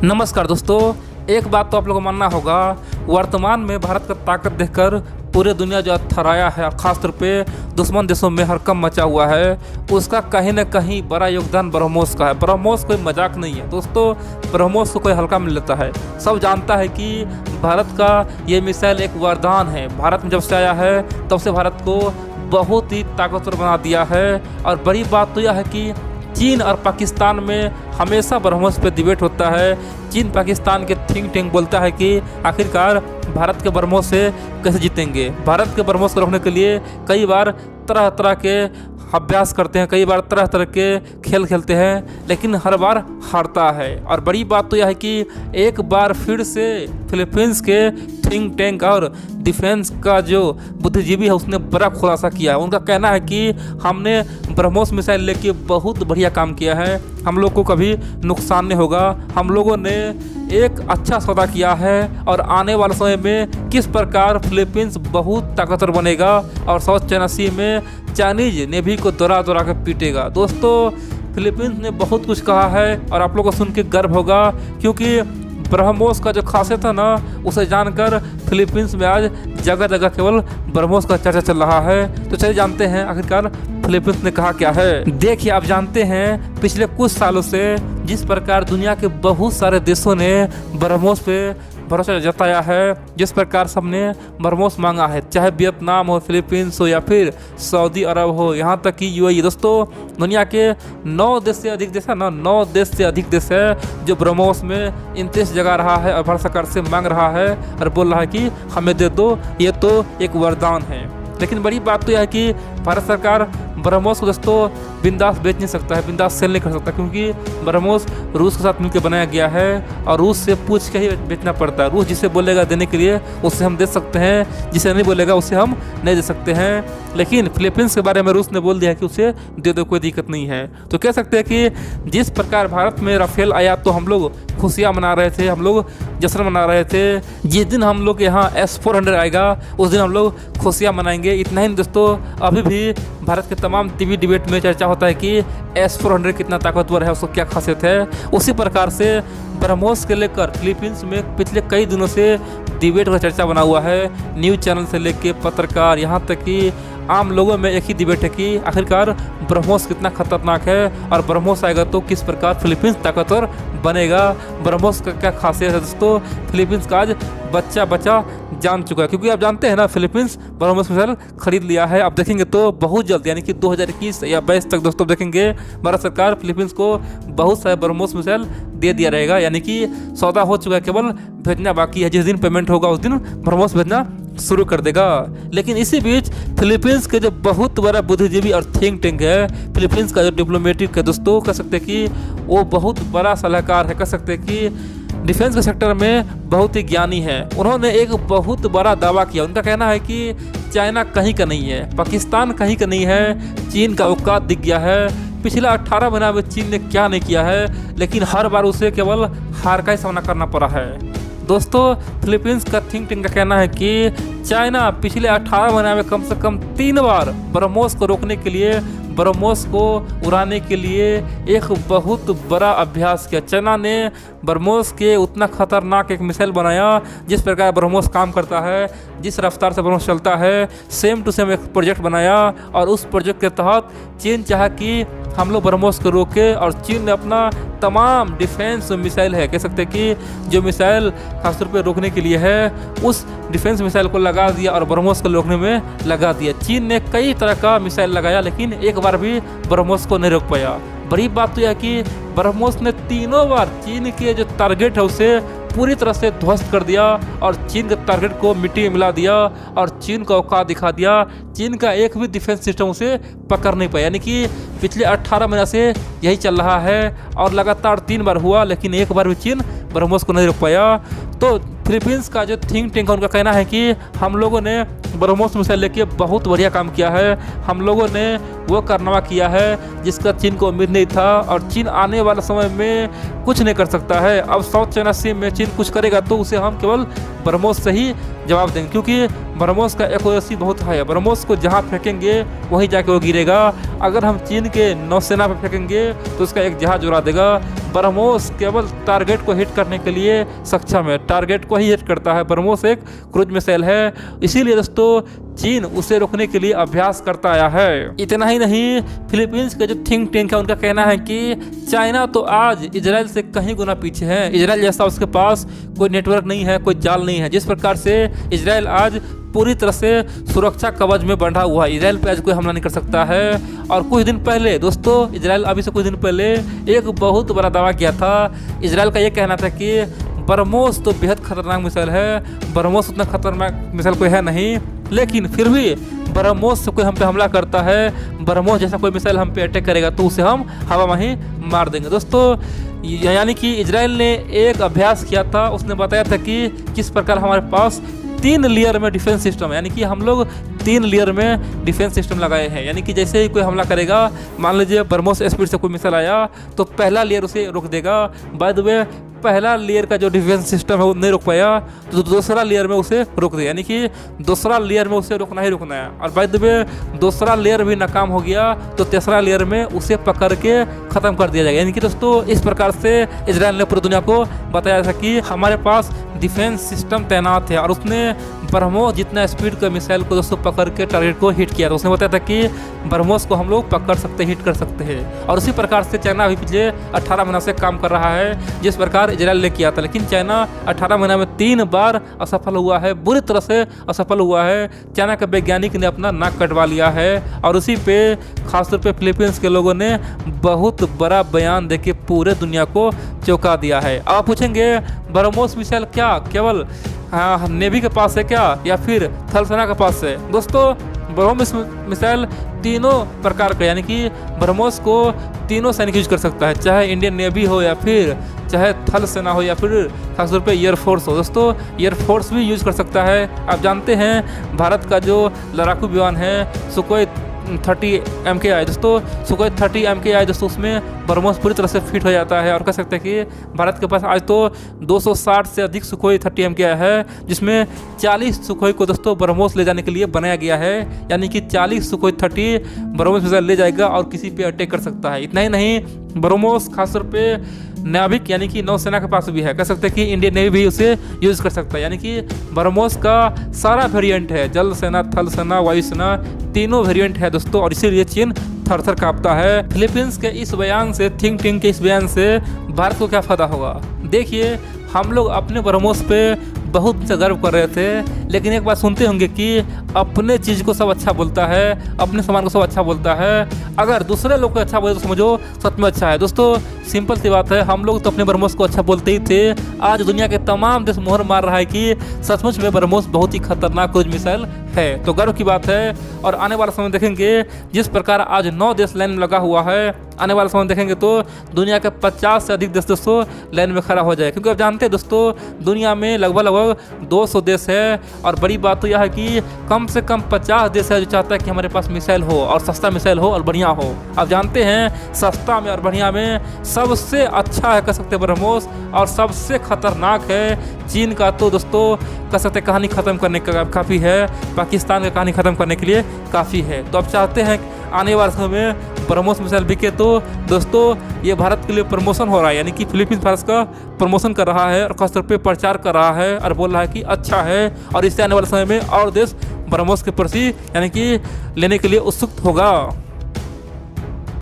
नमस्कार दोस्तों, एक बात तो आप लोगों को मानना होगा। वर्तमान में भारत का ताकत देखकर पूरे दुनिया जो थराया है, खासतौर पे दुश्मन देशों में हड़कंप मचा हुआ है, उसका कहीं ना कहीं बड़ा योगदान ब्रह्मोस का है। ब्रह्मोस कोई मजाक नहीं है दोस्तों, ब्रह्मोस को कोई हल्का में लेता है। सब जानता है कि भारत का ये मिसाइल एक वरदान है। भारत में जब से आया है तब से भारत को बहुत ही ताकतवर बना दिया है। और बड़ी बात तो यह है कि चीन और पाकिस्तान में हमेशा ब्रह्मोस पे डिबेट होता है। चीन पाकिस्तान के थिंक टैंक बोलता है कि आखिरकार भारत के ब्रह्मोस से कैसे जीतेंगे। भारत के ब्रह्मोस को रोकने के लिए कई बार तरह तरह के अभ्यास करते हैं, कई बार तरह तरह के खेल खेलते हैं, लेकिन हर बार हारता है। और बड़ी बात तो यह है कि एक बार फिर से फिलीपींस के थिंक टैंक और डिफेंस का जो बुद्धिजीवी है उसने बड़ा खुलासा किया है। उनका कहना है कि हमने ब्रह्मोस मिसाइल लेके बहुत बढ़िया काम किया है, हम लोग को कभी नुकसान नहीं होगा। हम लोगों ने एक अच्छा सौदा किया है और आने वाले समय में किस प्रकार फिलीपींस बहुत ताकतवर बनेगा और साउथ चाइना सी में चाइनीज नेवी को दौड़ा दौड़ा के पीटेगा। दोस्तों, फिलीपींस ने बहुत कुछ कहा है और आप लोगों को सुन के गर्व होगा, क्योंकि ब्रह्मोस का जो खासियत है ना, उसे जानकर फिलीपींस में आज जगह जगह केवल ब्रह्मोस का चर्चा चल रहा है। तो चलिए जानते हैं आखिरकार फिलीपींस ने कहा क्या है। देखिए, आप जानते हैं पिछले कुछ सालों से जिस प्रकार दुनिया के बहुत सारे देशों ने ब्रह्मोस पे भरोसा जताया है, जिस प्रकार सबने ब्रह्मोस मांगा है, चाहे वियतनाम हो, फिलीपींस हो या फिर सऊदी अरब हो, यहाँ तक कि यूएई। दोस्तों, दुनिया के 9 देश से अधिक देश है ना, 9 देश से अधिक देश है जो ब्रह्मोस में इंटरेस्ट जगा रहा है और भारत सरकार से मांग रहा है और बोल रहा है कि हमें दे दो, ये तो एक वरदान है। लेकिन बड़ी बात तो यह है कि भारत सरकार ब्रह्मोस को दोस्तों बिंदास बेच नहीं सकता है, बिंदास सेल नहीं कर सकता, क्योंकि ब्रह्मोस रूस के साथ मिलकर बनाया गया है और रूस से पूछ के ही बेचना पड़ता है। रूस जिसे बोलेगा देने के लिए उससे हम दे सकते हैं, जिसे नहीं बोलेगा उससे हम नहीं दे सकते हैं। लेकिन फिलीपींस के बारे में रूस ने बोल दिया है कि उसे दे दो, कोई दिक्कत नहीं है। तो कह सकते हैं कि जिस प्रकार भारत में राफेल आया तो हम लोग खुशियाँ मना रहे थे, हम लोग जश्न मना रहे थे। जिस दिन हम लोग यहाँ S-400 आएगा उस दिन हम लोग खुशियाँ मनाएंगे। इतना ही दोस्तों, अभी भी भारत के तमाम टीवी डिबेट में चर्चा होता है कि S-400 कितना ताकतवर है, उसको क्या खासियत है। उसी प्रकार से ब्रह्मोस के लेकर फिलीपींस में पिछले कई दिनों से डिबेट का चर्चा बना हुआ है। न्यूज़ चैनल से लेकर पत्रकार, यहाँ तक कि आम लोगों में एक ही डिबेट है कि आखिरकार ब्रह्मोस कितना खतरनाक है और ब्रह्मोस आएगा तो किस प्रकार फिलीपींस ताकतवर बनेगा। ब्रह्मोस का क्या खासियत है दोस्तों, फिलीपींस का आज बच्चा बच्चा जान चुका है, क्योंकि आप जानते हैं ना फिलीपींस ब्रह्मोस मिसाइल खरीद लिया है। आप देखेंगे तो बहुत जल्द, यानी कि 2021 या 22 तक दोस्तों देखेंगे भारत सरकार फिलीपींस को बहुत सारे ब्रह्मोस मिसाइल दे दिया रहेगा। यानी कि सौदा हो चुका है, केवल भेजना बाकी है। जिस दिन पेमेंट होगा उस दिन ब्रह्मोस भेजना शुरू कर देगा। लेकिन इसी बीच फिलीपींस के जो बहुत बड़ा बुद्धिजीवी और थिंक टैंक है, फिलीपींस का जो डिप्लोमेटिक है दोस्तों, कह सकते हैं कि वो बहुत बड़ा सलाहकार है, कह सकते हैं कि डिफेंस के सेक्टर में बहुत ही ज्ञानी है। उन्होंने एक बहुत बड़ा दावा किया। उनका कहना है कि चाइना कहीं का नहीं है, पाकिस्तान कहीं का नहीं है, चीन का औकात दिख गया है। पिछला 18 महीना में चीन ने क्या नहीं किया है, लेकिन हर बार उसे केवल हार का ही सामना करना पड़ा है। दोस्तों, फिलीपींस का थिंक टैंक का कहना है कि चाइना पिछले 18 महीने में कम से कम 3 बार ब्रह्मोस को रोकने के लिए, ब्रह्मोस को उड़ाने के लिए एक बहुत बड़ा अभ्यास किया। चाइना ने ब्रह्मोस के उतना खतरनाक एक मिसाइल बनाया, जिस प्रकार ब्रह्मोस काम करता है, जिस रफ्तार से ब्रह्मोस चलता है, सेम टू सेम एक प्रोजेक्ट बनाया। और उस प्रोजेक्ट के तहत चीन चाहा कि हम लोग ब्रह्मोस को रोके, और चीन ने अपना तमाम डिफेंस मिसाइल है, कह सकते हैं कि जो मिसाइल खासतौर पर रोकने के लिए है, उस डिफेंस मिसाइल को लगा दिया और ब्रह्मोस को रोकने में लगा दिया। चीन ने कई तरह का मिसाइल लगाया, लेकिन एक बार भी ब्रह्मोस को नहीं रोक पाया। बड़ी बात तो यह कि ब्रह्मोस ने 3 बार चीन के जो टारगेट है उसे पूरी तरह से ध्वस्त कर दिया और चीन के टारगेट को मिट्टी में मिला दिया और चीन का औकात दिखा दिया। चीन का एक भी डिफेंस सिस्टम उसे पकड़ नहीं पाया। यानी कि पिछले 18 महीने से यही चल रहा है और लगातार 3 बार हुआ, लेकिन एक बार भी चीन ब्रह्मोस को नहीं रोक पाया। तो फिलीपींस का जो थिंक टैंक है उनका कहना है कि हम लोगों ने ब्रह्मोस मिसाइल लेके बहुत बढ़िया काम किया है, हम लोगों ने वो कारनामा किया है जिसका चीन को उम्मीद नहीं था, और चीन आने वाले समय में कुछ नहीं कर सकता है। अब साउथ चाइना सी में चीन कुछ करेगा तो उसे हम केवल ब्रह्मोस से ही जवाब देंगे, क्योंकि ब्रह्मोस का एक्यूरेसी बहुत हाई है। ब्रह्मोस को जहाँ फेंकेंगे वहीं जाके वो गिरेगा। अगर हम चीन के नौसेना पर फेंकेंगे तो उसका एक जहाज उड़ा देगा। ब्रह्मोस केवल टारगेट को हिट करने के लिए सक्षम है, टारगेट को ही हिट करता है। ब्रह्मोस एक क्रूज मिसाइल है, इसीलिए दोस्तों चीन उसे रोकने के लिए अभ्यास करता आया है। इतना ही नहीं, फिलीपींस के जो थिंक टैंक है उनका कहना है कि चाइना तो आज इजराइल से कहीं गुना पीछे है। इजराइल जैसा उसके पास कोई नेटवर्क नहीं है, कोई जाल नहीं है। जिस प्रकार से इजराइल आज पूरी तरह से सुरक्षा कवच में बंधा हुआ है, इजराइल पे आज कोई हमला नहीं कर सकता है। और कुछ दिन पहले दोस्तों, इजराइल अभी से कुछ दिन पहले एक बहुत बड़ा दावा किया था। इजराइल का ये कहना था कि ब्रह्मोस तो बेहद खतरनाक मिसाइल है, ब्रह्मोस उतना खतरनाक मिसाइल कोई है नहीं, लेकिन फिर भी ब्रह्मोस से कोई हम पे हमला करता है, ब्रह्मोस जैसा कोई मिसाइल हम पे अटैक करेगा तो उसे हम हवा में ही मार देंगे। दोस्तों यानी कि इजराइल ने एक अभ्यास किया था, उसने बताया था कि किस प्रकार हमारे पास 3 लेयर में डिफेंस सिस्टम है, यानी कि हम लोग 3 लेयर में डिफेंस सिस्टम लगाए हैं। यानी कि जैसे ही कोई हमला करेगा, मान लीजिए ब्रह्मोस स्पीड से कोई मिसाइल आया तो पहला लेयर उसे रोक देगा। बाय द वे पहला लेयर का जो डिफेंस सिस्टम है वो नहीं रोक पाया तो दूसरा लेयर में उसे रोक दिया, यानी कि दूसरा लेयर में उसे रोकना ही रोकना है। और बाय द वे दूसरा लेयर भी नाकाम हो गया तो तीसरा लेयर में उसे पकड़ के ख़त्म कर दिया जाएगा। यानी कि दोस्तों इस प्रकार से इजराइल ने पूरी दुनिया को बताया था कि हमारे पास डिफेंस सिस्टम तैनात है। और उसने ब्रह्मोस जितना स्पीड का मिसाइल को दोस्तों पकड़ के टारगेट को हिट किया, तो उसने बताया था कि ब्रह्मोस को हम लोग पकड़ सकते, हिट कर सकते हैं। और उसी प्रकार से चाइना अभी पिछले 18 महीना से काम कर रहा है, जिस प्रकार इजराइल ने किया था। लेकिन चाइना 18 महीना में 3 बार असफल हुआ है, बुरी तरह से असफल हुआ है। चाइना के वैज्ञानिक ने अपना नाक कटवा लिया है और उसी पे खासतौर पे फिलीपींस के लोगों ने बहुत बड़ा बयान देके पूरे दुनिया को चौंका दिया है। अब आप पूछेंगे ब्रह्मोस मिसाइल क्या केवल नेवी के पास है क्या या फिर थल सेना के पास है? दोस्तों ब्रह्मोस मिसाइल तीनों प्रकार का, यानी कि ब्रह्मोस को तीनों सैनिक यूज कर सकता है, चाहे इंडियन नेवी हो या फिर चाहे थल सेना हो या फिर खासतौर पे एयरफोर्स हो। दोस्तों एयरफोर्स भी यूज कर सकता है। आप जानते हैं भारत का जो लड़ाकू विमान है सुखोई 30 MKI, दोस्तों सुखोई 30 MKI दोस्तों उसमें ब्रह्मोस पूरी तरह से फिट हो जाता है। और कह सकते हैं कि भारत के पास आज तो 260 से अधिक सुखोई 30 MKI है, जिसमें 40 सुखोई को दोस्तों ब्रह्मोस ले जाने के लिए बनाया गया है। यानी कि 40 सुखोई 30 ब्रह्मोस मिसाइल ले जाएगा और किसी पे अटैक कर सकता है। इतना ही नहीं, ब्रह्मोस खासतौर पे नाविक यानी कि नौसेना के पास भी है, कह सकते हैं कि इंडियन नेवी भी उसे यूज कर सकता है। यानी कि ब्रह्मोस का सारा वेरिएंट है, जल सेना, थल सेना, वायुसेना, तीनों वेरिएंट है दोस्तों। और इसीलिए चीन थर-थर कांपता है। फिलीपींस के इस बयान से, थिंक टैंक के इस बयान से भारत को क्या फायदा होगा? देखिए हम लोग अपने ब्रह्मोस पे बहुत से गर्व कर रहे थे, लेकिन एक बात सुनते होंगे कि अपने चीज़ को सब अच्छा बोलता है, अपने सामान को सब अच्छा बोलता है, अगर दूसरे लोग को अच्छा बोले तो समझो सच में अच्छा है। दोस्तों सिंपल सी बात है, हम लोग तो अपने ब्रह्मोस को अच्छा बोलते ही थे। आज दुनिया के तमाम देश मोहर मार रहा है कि सचमुच में ब्रह्मोस बहुत ही खतरनाक क्रूज मिसाइल है, तो गर्व की बात है। और आने वाला समय देखेंगे जिस प्रकार आज 9 देश लाइन में लगा हुआ है, आने वाले समय देखेंगे तो दुनिया के 50 से अधिक देश दोस्तों लाइन में खड़ा हो जाए। क्योंकि आप जानते हैं दोस्तों दुनिया में लगभग 200 देश है, और बड़ी बात तो यह है कि कम से कम 50 देश है जो चाहता है कि हमारे पास मिसाइल हो और सस्ता मिसाइल हो और बढ़िया हो। आप जानते हैं सस्ता में और बढ़िया में सबसे अच्छा है कह सकते हैं ब्रह्मोस, और सबसे खतरनाक है चीन का। तो दोस्तों कह सकते हैं कहानी ख़त्म करने का काफ़ी है, पाकिस्तान का कहानी ख़त्म करने के लिए काफ़ी है। तो अब चाहते हैं आने वाले समय में ब्रह्मोस मिसाइल बिके, तो दोस्तों ये भारत के लिए प्रमोशन हो रहा है, यानी कि फिलीपींस भारत का प्रमोशन कर रहा है और खासतौर पे प्रचार कर रहा है और बोल रहा है कि अच्छा है। और इससे आने वाले समय में और देश ब्रह्मोस के प्रति यानी कि लेने के लिए उत्सुक होगा।